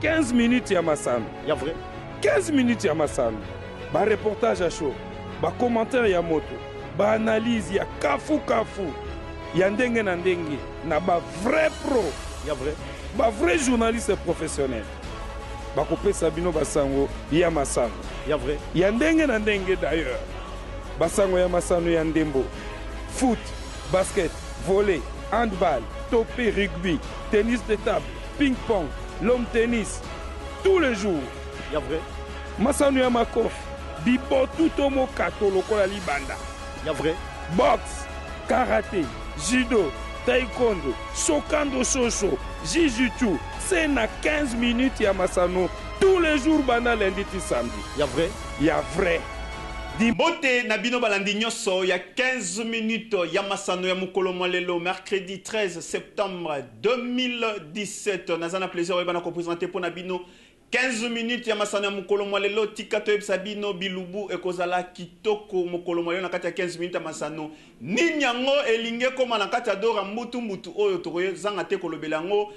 15 minutes ya masano. Ya vrai. 15 minutes ya masano. Ba reportage à chaud. Ba commentaire ya moto. Ba analyse ya kafu. Ya ndenge na ndenge. Na ba vrai pro. Ya vrai. Ba vrai journaliste professionnel. Ba kopesa bino basango ya masano. Ya vrai. Ya ndenge na ndenge d'ailleurs. Basango ya masano ya ndembo. Foot, basket, volley, handball, topé, rugby, tennis de table, ping-pong, l'homme tennis, tous les jours. Ya vrai. Masano ya makofi, bibo tutomo kato lokola libanda. Ya vrai. Boxe, karaté, judo, taekwondo, shokando shosho, jujutsu, c'est na 15 minutes ya masano tous les jours bana lundi ti samedi. Ya vrai. Ya vrai. Mbote na bino balandi nyonso ya 15 minutes ya masano ya mukolo lelo mercredi 13 septembre 2017 nazana plaisir oyeba na ko présenter pour na bino 15 minutes ya masano ya mukolo lelo tika to yebisa bino bilubu ekozala kitoko mukolo lelo na kati ya 15 minutes ya masano nini yango elinge koma na kati ya dora mbutu oyo tokozanga te kolobela yango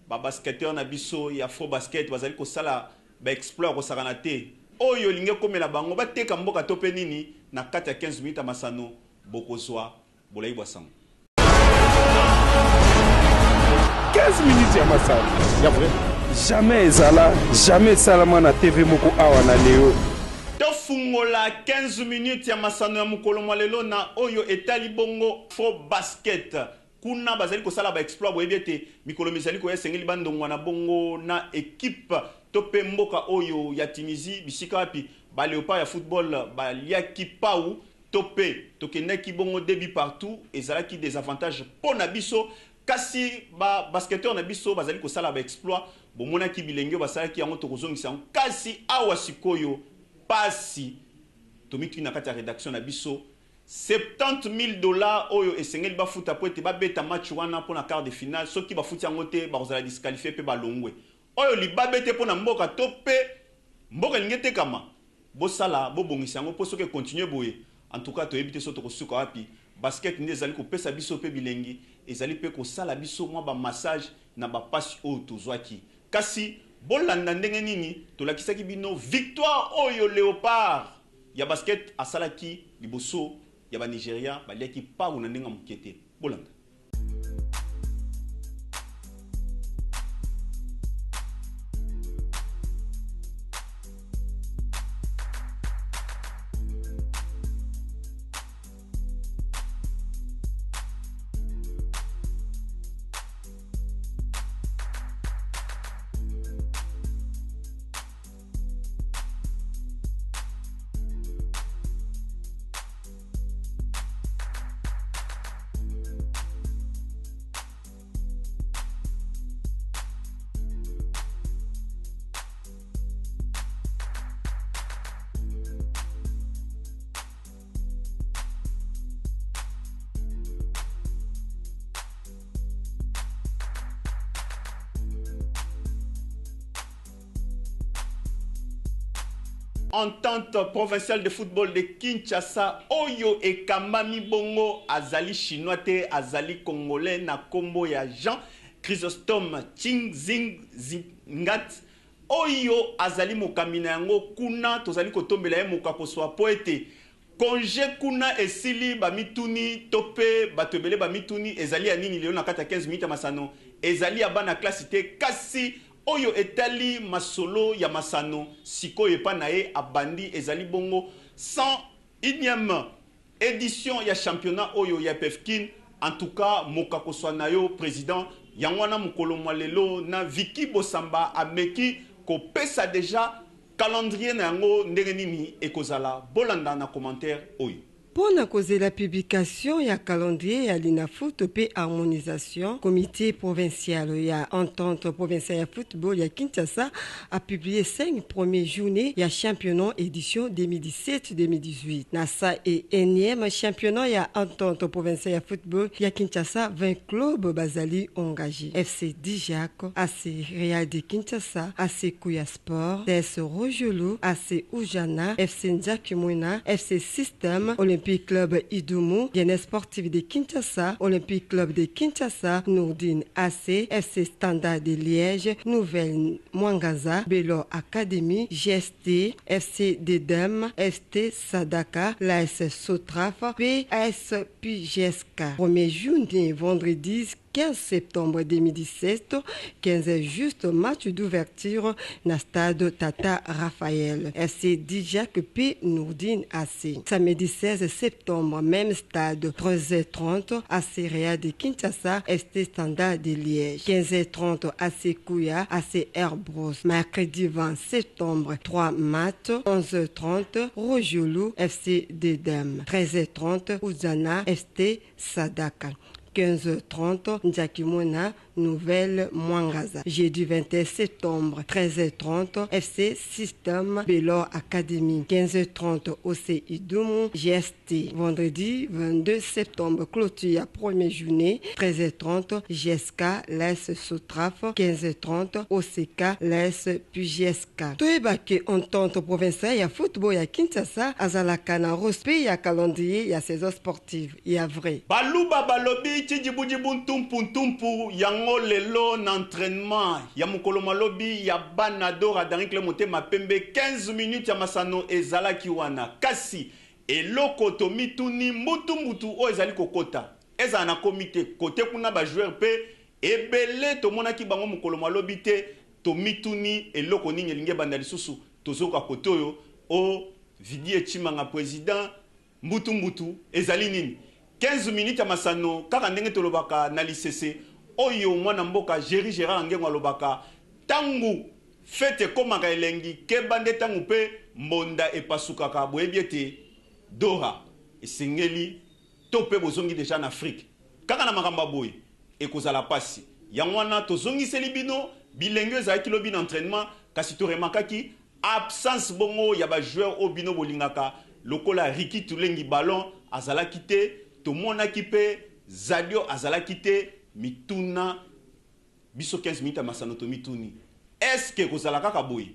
ba basketteur na biso ya Afro Basket bazali kosala ba exploit kosakana te oyo linge komela bango bateka mboka tope nini na kati ya 15 minutes ya masano bokozwa bolai bwasango 15 minutes ya masano. Ya vrai. Jamais ezala, jamais salama na TV moko awa na leo. Tofungola 15 minutes ya masano ya mukolo lelo na oyo etali bongo Afro Basket. Kuna bazali kosala ba exploit boyebiete mikolo mizali ko esengeli bandongwa na bongo na équipe tope mboka oyo ya Tunisie bisika wapi ba Léopard ya football ba liaki pau tope tokendaki bongo début partout ezalaki des avantages pour na biso kasi ba basketteur na biso bazali kosala ba exploit bomonaki bilenge basalaki yango tokozongisa kasi awa sikoyo pasi tomiki na kati ya rédaction na biso $70,000 oyo esengeli bafuta po ete babeta match wana pour na quart de finale soki bafuti yango te bakozala disqualifié pe balongwe oyo libabete po na mboka to pe mboka linge tekama bosala bobongisa yango po soki continue boye en tout cas toyebi te so tokosuka wapi basket nde ezali kopesa biso pe bilengi ezali pe kosala biso mwa ba massage na ba passe oyo tozwaki kasi bolanda ndenge nini tolakisaki bino victoire oyo Léopard ya basket asalaki liboso ya ba Nigeria baliaki pau na ndenga mukete bolanda. Entente provinciale de football de Kinshasa oyo ekambami bongo azali chinois te azali congolais na kombo ya Jean Chrysostome Zingat oyo azali mokamina yango kuna tozali kotombela ye mokako swa poete congé kuna esili bamituni tope batobele bamituni ezali ya nini leo na kati ya 15 minutes ya masano ezali ya bana classe te kasi oyo etali masolo ya masano sikoyo epa na ye abandi ezali bongo 101e édition ya championnat oyo ya PFKIN en tout cas mokakoswa na yo président yango wana mokolo lelo na Viki Bosamba ameki kopesa déjà calendrier na yango ndenge nini ekozala bolanda na commentaire oyo. Pour causer la publication, il y a calendrier, il y a l'INAFOOT, puis harmonisation, comité provincial, il y a entente provinciale de football, il y a Kinshasa, a publié 5 premières journées, il y a championnat édition 2017-2018. NASA et énième championnat, il y a entente provinciale de football, il y a Kinshasa, 20 clubs basali engagés. FC Dijak, AC Real de Kinshasa, AC Kouya Sport, TS Rojolo, AC Oujana, FC Nzakimwena, FC System, Olympique Olympique Club Idumu, Jeunesse Sportive de Kinshasa, Olympique Club de Kinshasa, Nourdine AC, FC Standard de Liège, Nouvelle Mwangaza, Belo Academy, GST, FC Dedem, ST Sadaka, l'AS Sotraf, PS PGSK. 1er juillet, vendredi 15 septembre 2017, 15 juste match d'ouverture na stade Tata Raphaël. FC Dijak P Nourdine AC. Samedi 16 septembre, même stade, 13h30, AC Réa de Kinshasa, ST Standard de Liège. 15h30, AC Kouya, AC Airbros. Mercredi 20 septembre, 3 matchs, 11h30, Rojulu, FC Dedem. 13h30, Ouzana, ST Sadaka. 15h30, Njakimona, Nouvelle Mwangaza. Jeudi 21 septembre, 13h30, FC System Belo Academy. 15h30, OC Idumu, GST. Vendredi 22 septembre, clôture 1er juillet, 13h30, GSK, l'AS Sotraf. 15h30, OCK, l'AS PGSK. Toebake entente provinciale ya football ya Kinshasa, azalaka na respect ya calendrier ya saison sportive. Ya vrai. Baluba balobi Tidjibujibu ntumpu yango lelo na entraînement ya mukolo malobi ya banadora dans le motema pembe 15 minutes ya masano ezalaki wana kasi eloko to mituni mutu o ezali kokota eza na komite kote kuna ba joueur pe ebele to monaki bango mukolo malobi te to mituni eloko nini elinge banda lisusu tozoka kote oyo o Vidi Chimanga président mbutu ezali nini 15 minutes ya masano kaka ndenge tolobaka na lisese oyo mwana mboka Jerry Gérard Ngengo alobaka tangu fete komaka elengi kebande tangu pe mbonda epasukaka boyebiete Doha esengeli tope bozongi deja na Afrique kaka na makamba boy ekozala pasi yangwana tozongiseli bino bilenge ezalaki lobi na entraînement kasi toremakaki absence bongo ya ba joueur o bino bolingaka lokola Riki Tulengi ballon azalaki te Tomona kipe Zadio azalaki te mituna biso 15 minutes à masanoto mituni. Est-ce que kozalaka kaboy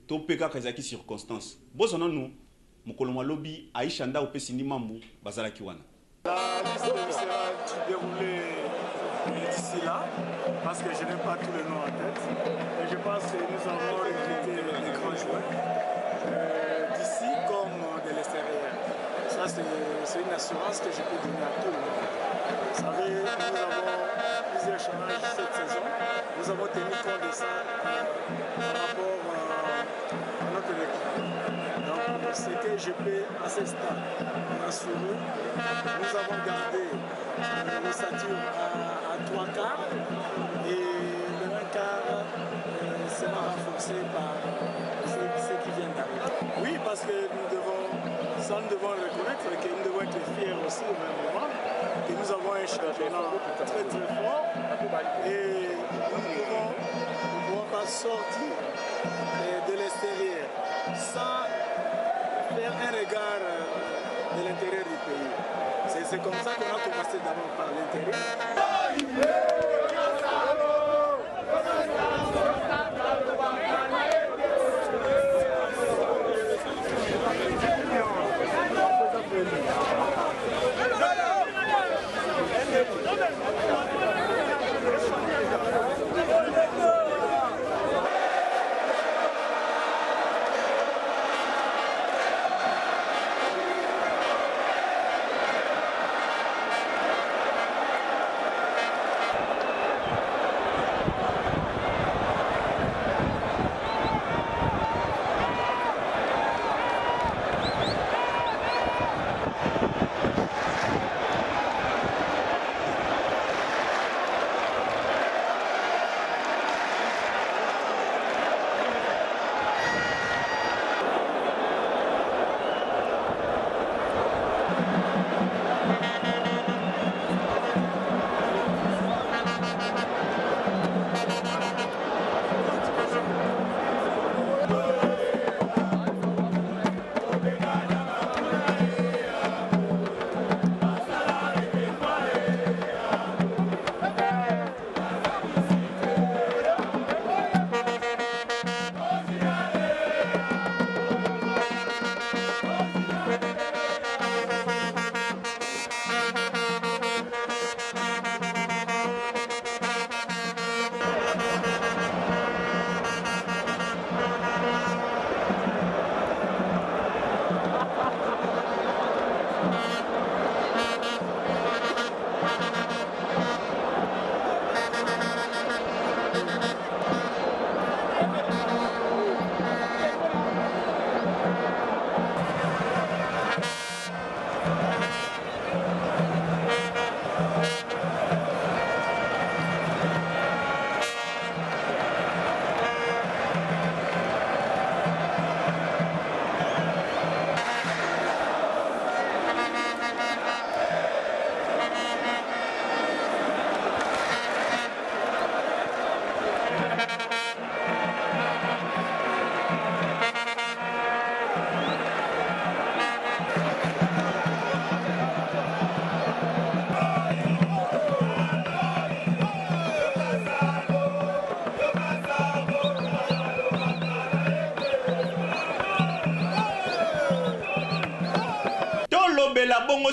to peka kazaki circonstance. Bozona nous mukolo lobby Aisha nda opesindi mambu bazalaki wana. La liste sera déroulée d'ici là parce que je n'ai pas tous les noms en tête et je pense que nous avons recruté des grands joueurs d'ici comme de l'extérieur. Ça, c'est une assurance que je peux donner à tout le monde. Vous savez, nous avons plusieurs changements cette saison. Nous avons tenu compte de ça par rapport à notre équipe. Donc, ce que je peux à ce stade rassurer, nous avons gardé l'ossature à 3 quarts et le 1 quart sera renforcé par ceux qui viennent d'arriver. Oui, parce que nous devons reconnaître que nous devons être fiers aussi au même moment que nous avons un championnat très fort et nous ne pouvons pas sortir de l'extérieur sans faire un regard de l'intérieur du pays. C'est comme ça qu'on a commencé d'abord par l'intérieur.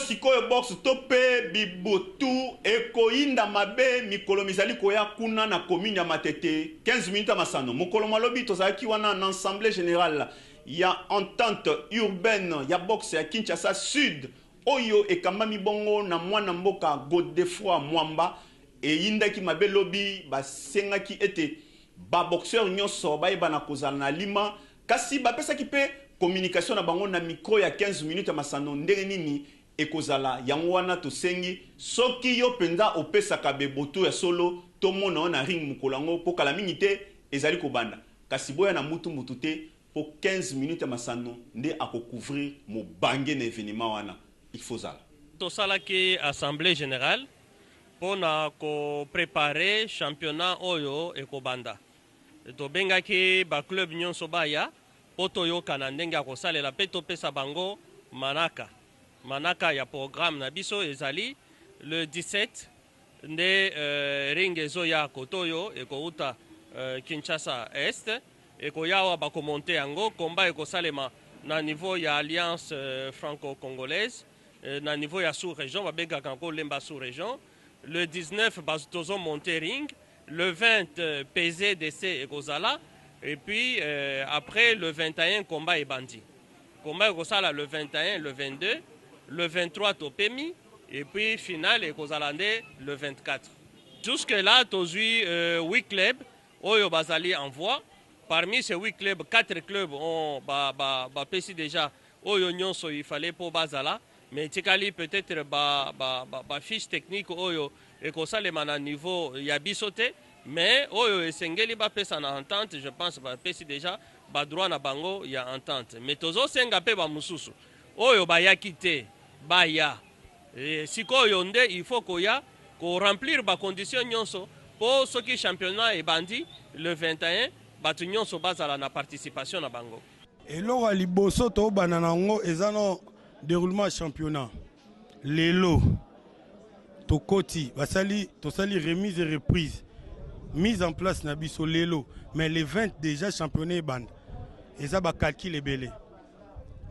sikoyo box tope bibotu ekoinda mabe mikolo mizali koya kuna na commune ya Matete 15 minutes à masano mokolo malobi tozaki wana en assemblée générale ya entente urbaine ya box ya Kinshasa Sud oyo ekambami bongo na mwana mboka Godefroid Mwamba eyindaki mabe lobi basengaki ete ba boxeur nyonso bayeba na kozala na lima kasi bapesaki pe communication na bango na micro ya 15 minutes à masano ndenge nini ekozala yango wana tosengi soki yo penza opesaka beboto ya solo tomona na ring mukolango po kala mingi te ezali kobanda kasi boya na mutu te po 15 minutes ya masano nde akocouvrir mobange na événement wana il faut zala tosalaki assemblée générale pona ko préparer championnat oyo ekobanda tobengaki ba club nyonso baya po toyokana ndenge akosalela pe topesa bango manaka ya programme na biso ezali le 17 nde ring ezoya kotoyo ekouta Kinshasa Est ekoyawa bakomonte yango komba ekosalema na niveau ya alliance franco-congolaise na niveau ya sous-région babengaka yango lemba sous-région le 19 tozo monte ring le 20 PZDC ekozala et puis après le 21 combat ebandi combat ekosala le 21 le 22 le 23 topemi et puis finale ekozalande le 24. Jusque là tozui 8 clubs oyo bazali en voie. Parmi ces 8 clubs, 4 clubs ont pesi déjà oyo nyonso il fallait pour bazala mais tikali peut-être ba fiche technique oyo ekosalema na niveau ya bisote mais oyo esengeli ba pesa na entente je pense ba pesi déjà ba droit na bango ya entente mais tozo senga pe ba mususu oyo ba yakite baya sikoyo nde il faut koya ko remplir ba condition nyonso pour ce qui championnat et bandi le 21 batu nyonso bazala na participation na bango eloko liboso to banana ngo ezano déroulement championnat lelo tokoti basali tosali remise et reprise mise en place na biso lelo mais les 20 déjà championnat band eza ba calcul ebele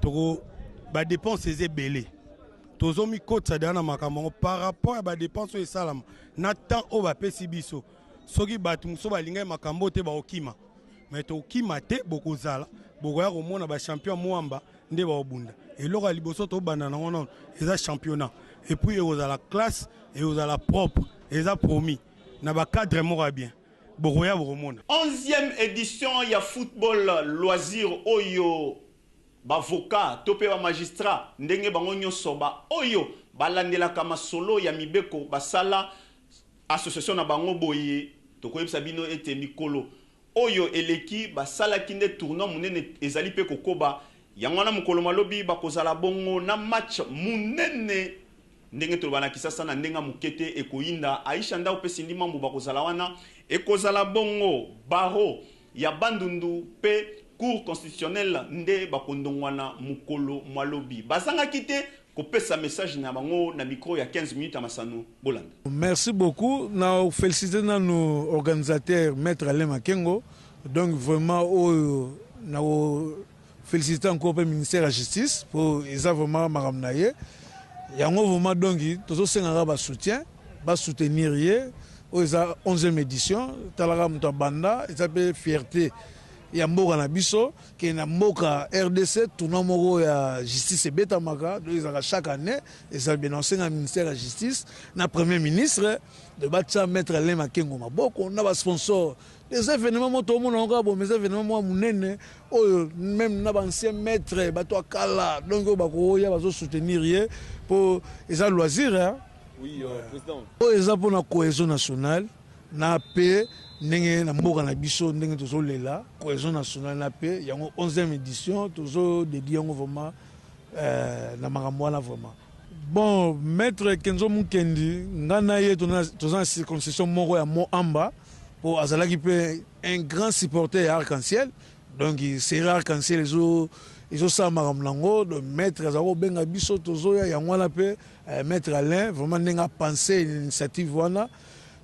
toko ba dépenses ebele tozomi kotsa dana makambo par rapport à ba dépenses et salam na temps o ba pesi biso soki batu muso balinga makambo te ba okima mais to okima te bokozala bokoya komona ba champion mwamba nde ba obunda eloko liboso to banda na ngono eza championnat et puis ekozala classe et ekozala propre eza promis na ba cadre moko bien bokoya bokomona 11e édition ya football loisir oyo bavoka tope ba magistrat ndenge bango nyonso ba oyo balandelaka masolo ya mibeko basala association na bango boye tokoyebisa bino ete mikolo oyo eleki basalaki nde tournoi munene ezali pe kokoba yango wana mokolo malobi bakozala bongo na match munene ndenge tolobana kisasa na ndenga mukete ekoinda Aisha nda opesi ndima mbu bakozala wana ekozala bongo baro ya bandundu pe cour constitutionnelle nde bakondongwana mokolo malobi bazanga kite kopesa message na bango na micro ya 15 minutes à Masano Bolanda. Merci beaucoup. Nous félicitons nos organisateurs Maître Alain Makengo. Donc vraiment nous félicitons encore le ministère de la Justice pour ils ont vraiment maramnaye. Yango vraiment donc tous ces gens soutien, ba soutenir ils ont 11e édition, talara mutabanda, ils ont fierté. Ya mboka na biso ke na mboka RDC tournoi moko ya justice beta maka donc chaque année et ça bien ancien ministère de la justice na premier ministre de batcha mettre Alain Makengo maboko na ba sponsor des événements moto mona ngo bo mes événements munene oyo même na ba ancien maître bato akala donc ba ko ya bazo soutenir pour les loisirs hein oui président o eza pour la cohésion nationale na paix ndenge na mboka na biso ndenge tozolela cohésion nationale na paix yango 11e édition tozo dédié yango vraiment na makambo wana vraiment bon maître Kenzo Mukendi ngana ye tozana circoncision moko ya Moamba pour azalaki pe un grand supporter arc-en-ciel donc c'est arc-en-ciel ils ont ça makambo nango de maître azako benga biso tozo ya yango wana pe maître Alain vraiment ndenga penser l'initiative wana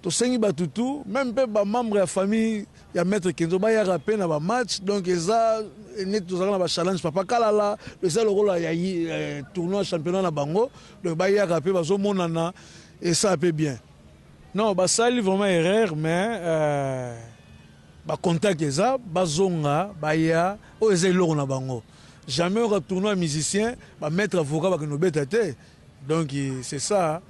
tosengi batutu même mpe bamembre ya famille ya maître Kenzo bayaka mpe na bamatch donc eza neti tozalaka na bachallenge papa kalala eza lokola ya tournoi championnat na bango donc bayaka mpe bazomonana esa mpe bien non basali vraiment erreur mais bacontact eza bazonga baya oyo eza eloko na bango jamais oka tournoi musicien bamettre avocat bakenobeta te donc c'est ça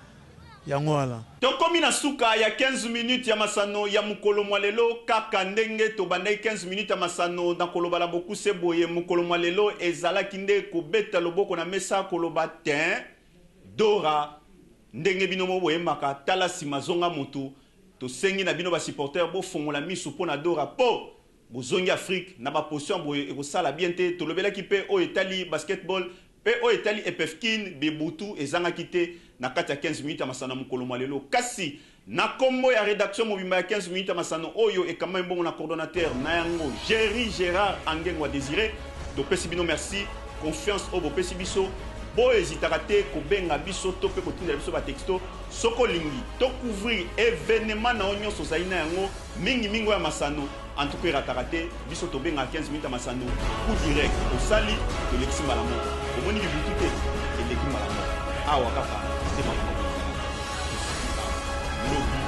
yango wana tokomi na suka ya 15 minutes ya masano ya mukolo mwa lelo kaka ndenge tobandaki 15 minutes ya masano na koloba la bokuse boye mukolo mwa lelo ezalaki nde kobeta loboko na mesa koloba tin dora ndenge bino boyembaka tala nsima zonga motu tosengi na bino basupporter bofongola miso mpo na dora po bozongi Afrique na baposition boye ekosala bien te tolobelaki mpe oyo etali basketball mpe oyo etali epefkin bebutu ezangaki te na kati ya 15 minutes ya masano mokolo mwa lelo kasi na kombo ya rédaction mobimba ya 15 minutes ya masano oyo ekamai mbongo na coordonnateur na yango Jerry Gérard Angengo Désiré topesi bino merci confiance oyo bopesi biso bo ezitaka te kobenga biso to mpe kotindela biso batexto soko lingi to couvrir événement na onyo ozali na yango mingi ya masano en tout cas erataka te biso tobenga 15 minutes ya masano coup direct osali tolekisi mbala moko omoni bibutu te eleki mbala moko awa kaka nde makambo lobi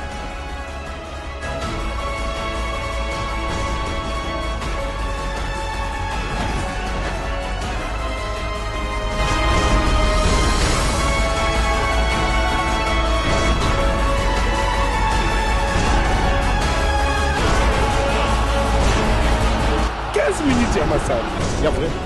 minutes ya masano ya vrai